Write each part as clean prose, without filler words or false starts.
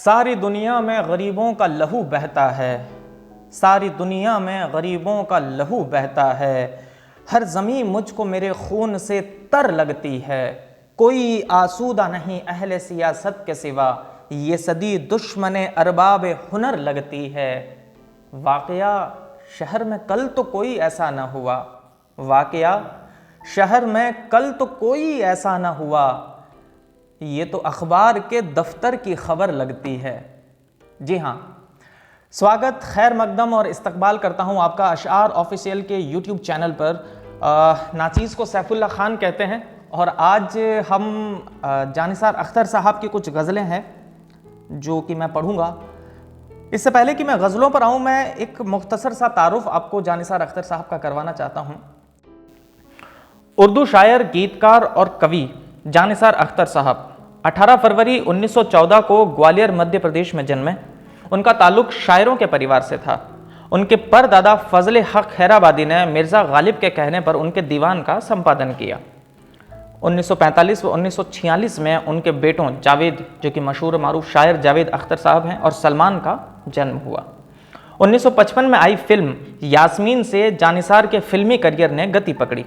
सारी दुनिया में गरीबों का लहू बहता है, सारी दुनिया में गरीबों का लहू बहता है। हर ज़मीं मुझको मेरे खून से तर लगती है। कोई आसूदा नहीं अहले सियासत के सिवा, ये सदी दुश्मने अरबाब हुनर लगती है। वाक़या शहर में कल तो कोई ऐसा न हुआ, वाक़या शहर में कल तो कोई ऐसा न हुआ, ये तो अखबार के दफ्तर की खबर लगती है। जी हाँ, स्वागत, खैर मकदम और इस्तकबाल करता हूँ आपका अशआर ऑफिशियल के यूट्यूब चैनल पर। नाचीज़ को सैफुल्लाह खान कहते हैं और आज हम जानिसार अख्तर साहब की कुछ गज़लें हैं जो कि मैं पढ़ूँगा। इससे पहले कि मैं गज़लों पर आऊँ, मैं एक मुख्तसर सा तारुफ आपको जानिसार अख्तर साहब का करवाना चाहता हूँ। उर्दू शायर, गीतकार और कवि जानिसार अख्तर साहब 18 फरवरी 1914 को ग्वालियर मध्य प्रदेश में जन्मे। उनका ताल्लुक शायरों के परिवार से था। उनके परदादा फजल हक खैराबादी ने मिर्ज़ा गालिब के कहने पर उनके दीवान का संपादन किया। 1945 व 1946 में उनके बेटों जावेद, जो कि मशहूर मारूफ शायर जावेद अख्तर साहब हैं, और सलमान का जन्म हुआ। 1955 में आई फिल्म यास्मीन से जानिसार के फिल्मी करियर ने गति पकड़ी।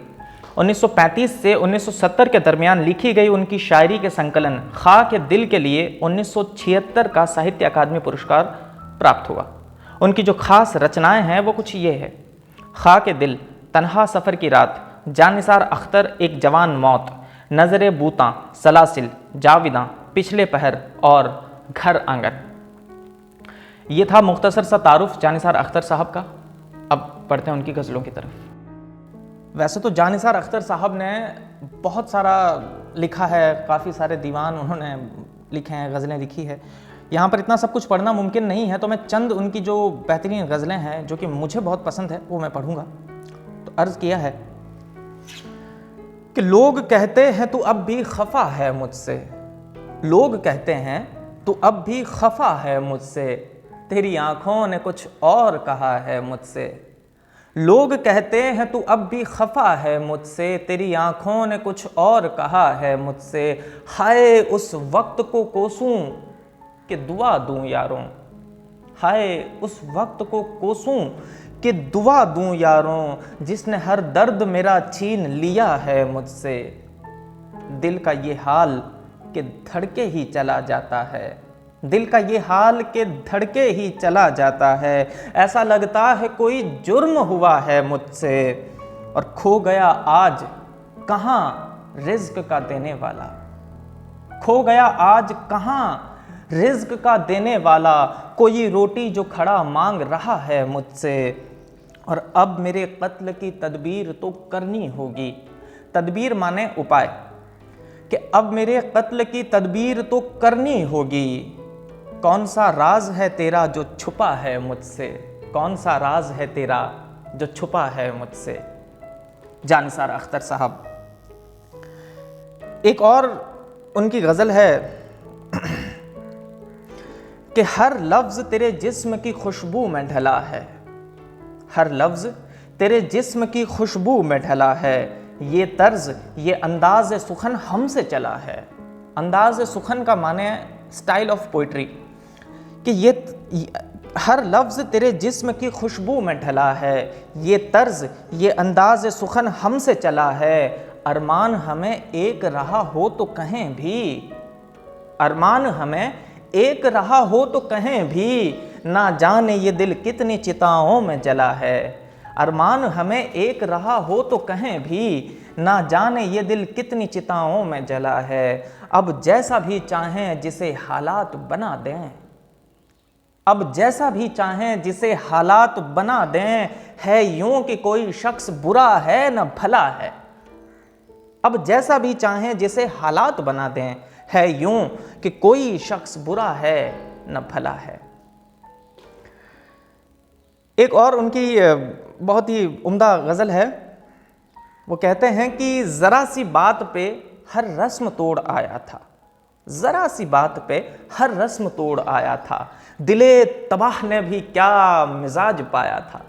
1935 से 1970 के दरमियान लिखी गई उनकी शायरी के संकलन खा के दिल के लिए 1976 का साहित्य अकादमी पुरस्कार प्राप्त हुआ। उनकी जो खास रचनाएं हैं वो कुछ ये है: खा के दिल, तन्हा सफ़र की रात, जानिसार अख्तर एक जवान मौत, नज़रे बूता, सलासिल, जाविदा, पिछले पहर और घर आंगन। ये था मुख्तसर सा तारुफ जानिसार अख्तर साहब का। अब पढ़ते हैं उनकी गज़लों की तरफ। वैसे तो जानिसार अख्तर साहब ने बहुत सारा लिखा है, काफ़ी सारे दीवान उन्होंने लिखे हैं, गज़लें लिखी है। यहाँ पर इतना सब कुछ पढ़ना मुमकिन नहीं है, तो मैं चंद उनकी जो बेहतरीन गज़लें हैं जो कि मुझे बहुत पसंद है वो मैं पढ़ूँगा। तो अर्ज़ किया है कि लोग कहते हैं तू अब भी खफा है मुझसे, लोग कहते हैं तू अब भी खफा है मुझसे, तेरी आँखों ने कुछ और कहा है मुझसे। लोग कहते हैं तू अब भी खफा है मुझसे, तेरी आँखों ने कुछ और कहा है मुझसे। हाय उस वक्त को कोसूं कि दुआ दूं यारों, हाय उस वक्त को कोसूं कि दुआ दूं यारों, जिसने हर दर्द मेरा छीन लिया है मुझसे। दिल का ये हाल कि धड़के ही चला जाता है, दिल का ये हाल के धड़के ही चला जाता है। ऐसा लगता है कोई जुर्म हुआ है मुझसे, और खो गया आज कहाँ रिज़्क का देने वाला, खो गया आज कहाँ रिज़्क का देने वाला। कोई रोटी जो खड़ा मांग रहा है मुझसे, और अब मेरे कत्ल की तदबीर तो करनी होगी। तदबीर माने उपाय, कि अब मेरे कत्ल की तदबीर तो करनी होगी। कौन सा राज है तेरा जो छुपा है मुझसे, कौन सा राज है तेरा जो छुपा है मुझसे। जानिसार अख्तर साहब। एक और उनकी गज़ल है कि हर लफ्ज़ तेरे जिस्म की खुशबू में ढला है, हर लफ्ज़ तेरे जिस्म की खुशबू में ढला है। ये तर्ज, ये अंदाज़ सुखन हमसे चला है। अंदाज़ सुखन का माने स्टाइल ऑफ पोइट्री, कि ये हर लफ्ज़ तेरे जिस्म की खुशबू में ढला है। ये तर्ज, ये अंदाज़ सुखन हमसे चला है। अरमान हमें एक रहा हो तो कहें भी, अरमान हमें एक रहा हो तो कहें भी, ना जाने ये दिल कितनी चिताओं में जला है। अरमान हमें एक रहा हो तो कहें भी, ना जाने ये दिल कितनी चिताओं में जला है। अब जैसा भी चाहें जिसे हालात बना दें, अब जैसा भी चाहें जिसे हालात बना दें, है यूं कि कोई शख्स बुरा है न भला है। अब जैसा भी चाहें जिसे हालात बना दें, है यूं कि कोई शख्स बुरा है न भला है। एक और उनकी बहुत ही उम्दा गज़ल है। वो कहते हैं कि ज़रा सी बात पे हर रस्म तोड़ आया था, ज़रा सी बात पे हर रस्म तोड़ आया था, दिले तबाह ने भी क्या मिजाज पाया था।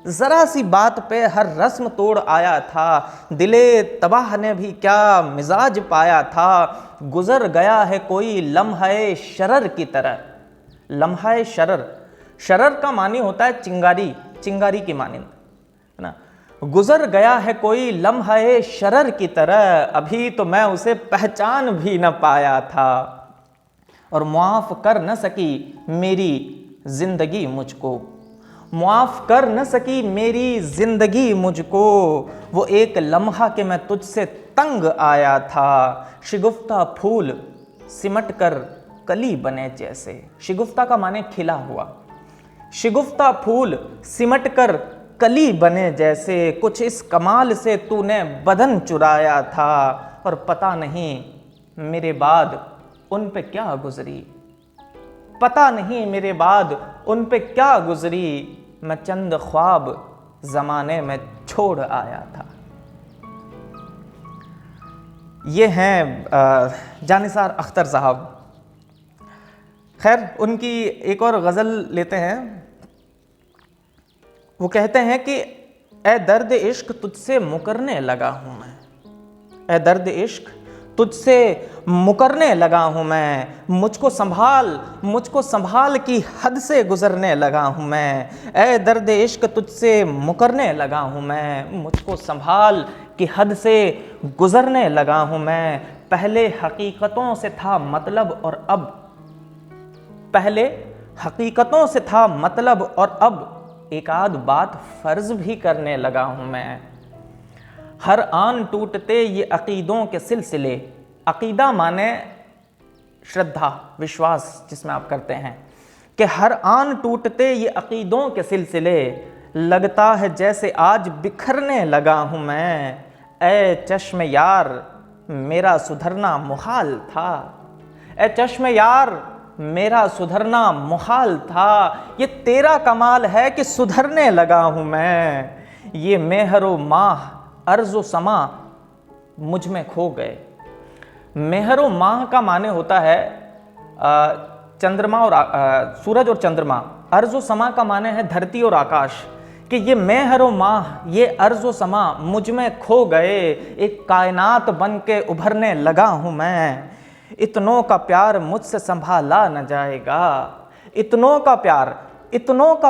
ज़रा सी बात पे हर रस्म तोड़ आया था, दिले तबाह ने भी क्या मिजाज पाया था। गुज़र गया है कोई लम्हे शरर की तरह, लम्हाए शरर, शरर का मानी होता है चिंगारी, चिंगारी की मानिंद, है ना। गुजर गया है कोई लम्हाए शरर की तरह, अभी तो मैं उसे पहचान भी न पाया था, और मुआफ कर न सकी मेरी जिंदगी मुझको, मुआफ कर न सकी मेरी जिंदगी मुझको, वो एक लम्हा के मैं तुझसे तंग आया था, शिगुफ्ता फूल सिमट कर कली बने जैसे, शिगुफ्ता का माने खिला हुआ, शिगुफ्ता फूल सिमट कर कली बने जैसे, कुछ इस कमाल से तूने बदन चुराया था, और पता नहीं मेरे बाद उन पे क्या गुजरी, पता नहीं मेरे बाद उन पे क्या गुजरी, मैं चंद ख्वाब जमाने में छोड़ आया था। ये हैं जानिसार अख्तर साहब। खैर, उनकी एक और गज़ल लेते हैं। वो कहते हैं कि ए दर्द इश्क तुझसे मुकरने लगा हूँ मैं, ए दर्द इश्क तुझसे मुकरने लगा हूँ मैं, मुझको संभाल की हद से गुजरने लगा हूँ मैं, ए दर्द इश्क तुझसे मुकरने लगा हूँ मैं, मुझको संभाल की हद से गुजरने लगा हूँ मैं, पहले हकीकतों से था मतलब और अब, पहले हकीकतों से था मतलब और अब एक आध बात फर्ज भी करने लगा हूँ मैं, हर आन टूटते ये अकीदों के सिलसिले, अकीदा माने श्रद्धा विश्वास जिसमें आप करते हैं, कि हर आन टूटते ये अकीदों के सिलसिले, लगता है जैसे आज बिखरने लगा हूँ मैं, ए चश्म यार मेरा सुधरना मुहाल था, ए चश्म यार मेरा सुधरना मुहाल था, ये तेरा कमाल है कि सुधरने लगा हूँ मैं, ये मेहरो माह अर्ज़ो समा मुझ में खो गए। मेहरो माह का माने होता है चंद्रमा और सूरज और चंद्रमा, अर्ज़ो समा का माने है धरती और आकाश, कि ये मेहरो माह ये अर्ज़ो समा मुझ में खो गए, एक कायनात बन के उभरने लगा हूँ मैं, इतनों का प्यार मुझसे संभाला न जाएगा, इतनों का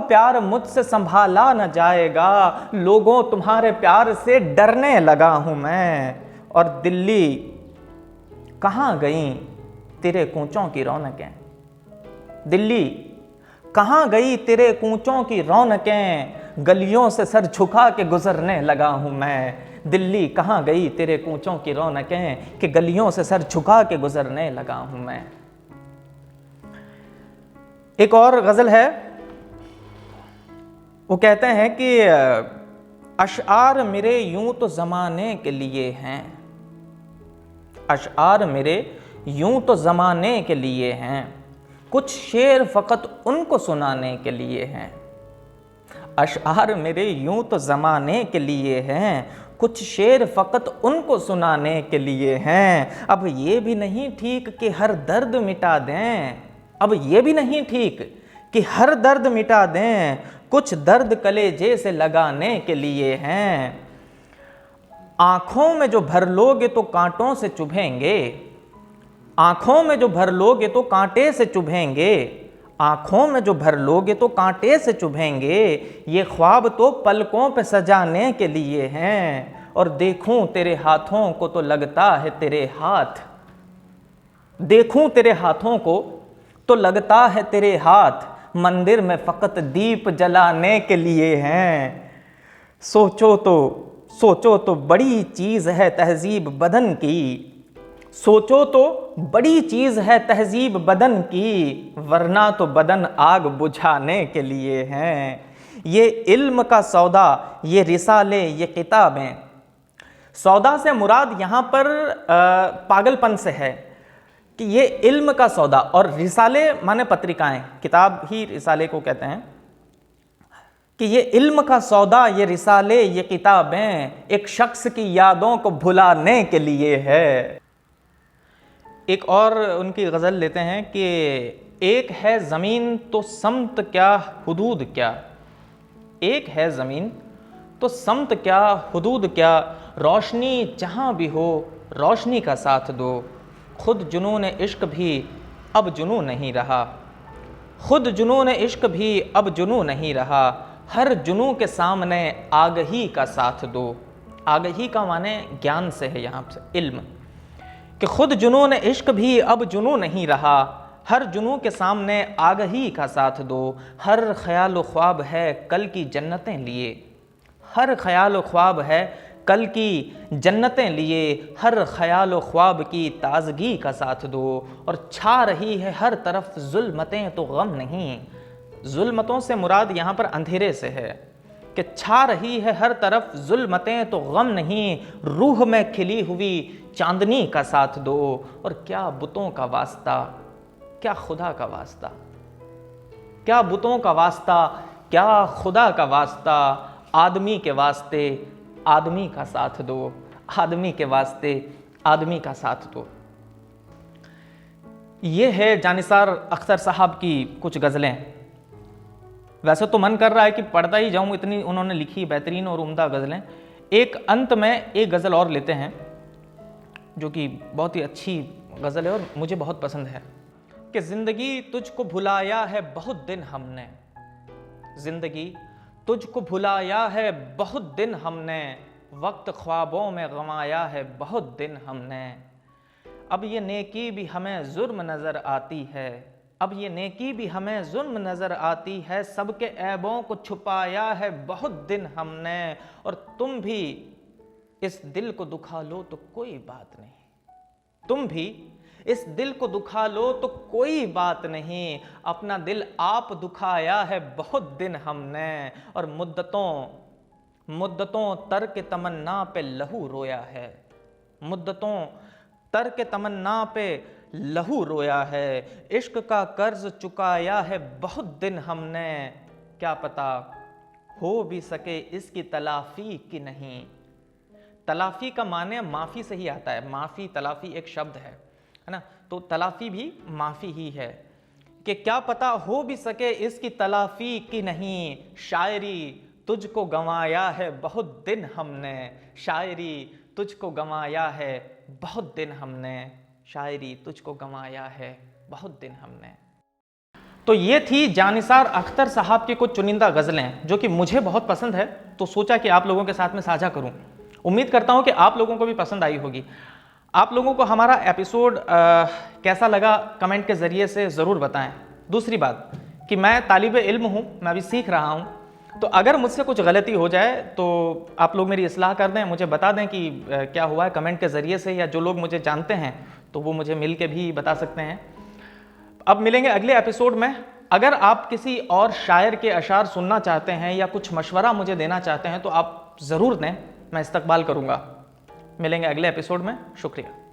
प्यार मुझसे संभाला न जाएगा, लोगों तुम्हारे प्यार से डरने लगा हूँ मैं, और दिल्ली कहाँ गई तेरे कूचों की रौनकें, दिल्ली कहाँ गई तेरे कूचों की रौनकें, गलियों से सर झुका के गुजरने लगा हूँ मैं, दिल्ली कहाँ गई तेरे कूचों की रौनकें, कि गलियों से सर झुका के गुजरने लगा हूँ मैं। एक और गज़ल है, वो कहते हैं कि अशआर मेरे यूं तो ज़माने के लिए हैं, अशआर मेरे यूं तो ज़माने के लिए हैं, कुछ शेर फ़कत उनको सुनाने के लिए हैं, अशआर मेरे यूं तो ज़माने के लिए हैं, कुछ शेर फ़कत उनको सुनाने के लिए हैं, अब ये भी नहीं ठीक कि हर दर्द मिटा दें, अब ये भी नहीं ठीक कि हर दर्द मिटा दें, कुछ दर्द कलेजे से लगाने के लिए हैं, आँखों में जो भर लोगे तो कांटों से चुभेंगे, आँखों में जो भर लोगे तो कांटे से चुभेंगे, आँखों में जो भर लोगे तो कांटे से चुभेंगे, ये ख्वाब तो पलकों पे सजाने के लिए हैं, और देखूं तेरे हाथों को तो लगता है तेरे हाथ, देखूं तेरे हाथों को तो लगता है तेरे हाथ, मंदिर में फ़कत दीप जलाने के लिए हैं, सोचो तो बड़ी चीज़ है तहज़ीब बदन की, सोचो तो बड़ी चीज़ है तहज़ीब बदन की, वरना तो बदन आग बुझाने के लिए हैं, ये इल्म का सौदा ये रिसाले ये किताबें, सौदा से मुराद यहाँ पर पागलपन से है, कि ये इल्म का सौदा, और रिसाले माने पत्रिकाएं, किताब ही रिसाले को कहते हैं, कि ये इल्म का सौदा ये रिसाले ये किताबें एक शख्स की यादों को भुलाने के लिए है। एक और उनकी गज़ल लेते हैं कि एक है ज़मीन तो समत क्या हुदूद क्या, एक है ज़मीन तो समत क्या हुदूद क्या, रोशनी जहाँ भी हो रोशनी का साथ दो, खुद जुनून इश्क भी अब जुनून नहीं रहा, खुद जुनून इश्क भी अब जुनू नहीं रहा, हर जुनू के सामने आगही का साथ दो। आगही का माने ज्ञान से है यहाँ से, इल्म, कि खुद जुनून इश्क भी अब जुनू नहीं रहा, हर जुनू के सामने आगही का साथ दो। हर ख्याल ख्वाब है कल की जन्नतें लिए, हर ख्याल ख्वाब है कल की जन्नतें लिए, हर ख्याल ख्वाब की ताजगी का साथ दो। और छा रही है हर तरफ जुल्मतें तो गम नहीं, जुल्मतों से मुराद यहाँ पर अंधेरे से है, कि छा रही है हर तरफ जुल्मतें तो गम नहीं, रूह में खिली हुई चांदनी का साथ दो। और क्या बुतों का वास्ता, क्या खुदा का वास्ता, क्या बुतों का वास्ता, क्या खुदा का वास्ता, आदमी के वास्ते आदमी का साथ दो, आदमी के वास्ते आदमी का साथ दो। ये है जानिसार अख्तर साहब की कुछ गज़लें। वैसे तो मन कर रहा है कि पढ़ता ही जाऊं, इतनी उन्होंने लिखी बेहतरीन और उम्दा गज़लें। एक अंत में एक गज़ल और लेते हैं जो कि बहुत ही अच्छी गज़ल है और मुझे बहुत पसंद है, कि ज़िंदगी तुझको भुलाया है बहुत दिन हमने, ज़िंदगी तुझको भुलाया है बहुत दिन हमने, वक्त ख्वाबों में गंवाया है बहुत दिन हमने। अब ये नेकी भी हमें जुर्म नज़र आती है, अब ये नेकी भी हमें जुर्म नज़र आती है, सबके ऐबों को छुपाया है बहुत दिन हमने। और तुम भी इस दिल को दुखा लो तो कोई बात नहीं, तुम भी इस दिल को दुखा लो तो कोई बात नहीं, अपना दिल आप दुखाया है बहुत दिन हमने। और मुद्दतों तर्क तमन्ना पे लहू रोया है, मुद्दतों तर्क तमन्ना पे लहू रोया है, इश्क का कर्ज चुकाया है बहुत दिन हमने, क्या पता हो भी सके इसकी तलाफी की नहीं। तलाफी का माने माफ़ी से ही आता है, माफ़ी तलाफी एक शब्द है ना, तो तलाफी भी माफ़ी ही है, कि क्या पता हो भी सके इसकी तलाफी की नहीं। शायरी तुझको गंवाया है बहुत दिन हमने, शायरी तुझको गंवाया है बहुत दिन हमने, शायरी तुझको गंवाया है बहुत दिन हमने। तो ये थी जानिसार अख्तर साहब की कुछ चुनिंदा गज़लें जो कि मुझे बहुत पसंद है, तो सोचा कि आप लोगों के साथ में साझा करूं। उम्मीद करता हूं कि आप लोगों को भी पसंद आई होगी। आप लोगों को हमारा एपिसोड कैसा लगा कमेंट के ज़रिए से ज़रूर बताएं। दूसरी बात कि मैं तालिब इल्म हूं, मैं अभी सीख रहा हूं, तो अगर मुझसे कुछ गलती हो जाए तो आप लोग मेरी इस्लाह कर दें, मुझे बता दें कि क्या हुआ है कमेंट के ज़रिए से, या जो लोग मुझे जानते हैं तो वो मुझे मिल के भी बता सकते हैं। अब मिलेंगे अगले एपिसोड में। अगर आप किसी और शायर के अशार सुनना चाहते हैं या कुछ मशवरा मुझे देना चाहते हैं तो आप ज़रूर दें, मैं इस्तकबाल करूँगा। मिलेंगे अगले एपिसोड में। शुक्रिया।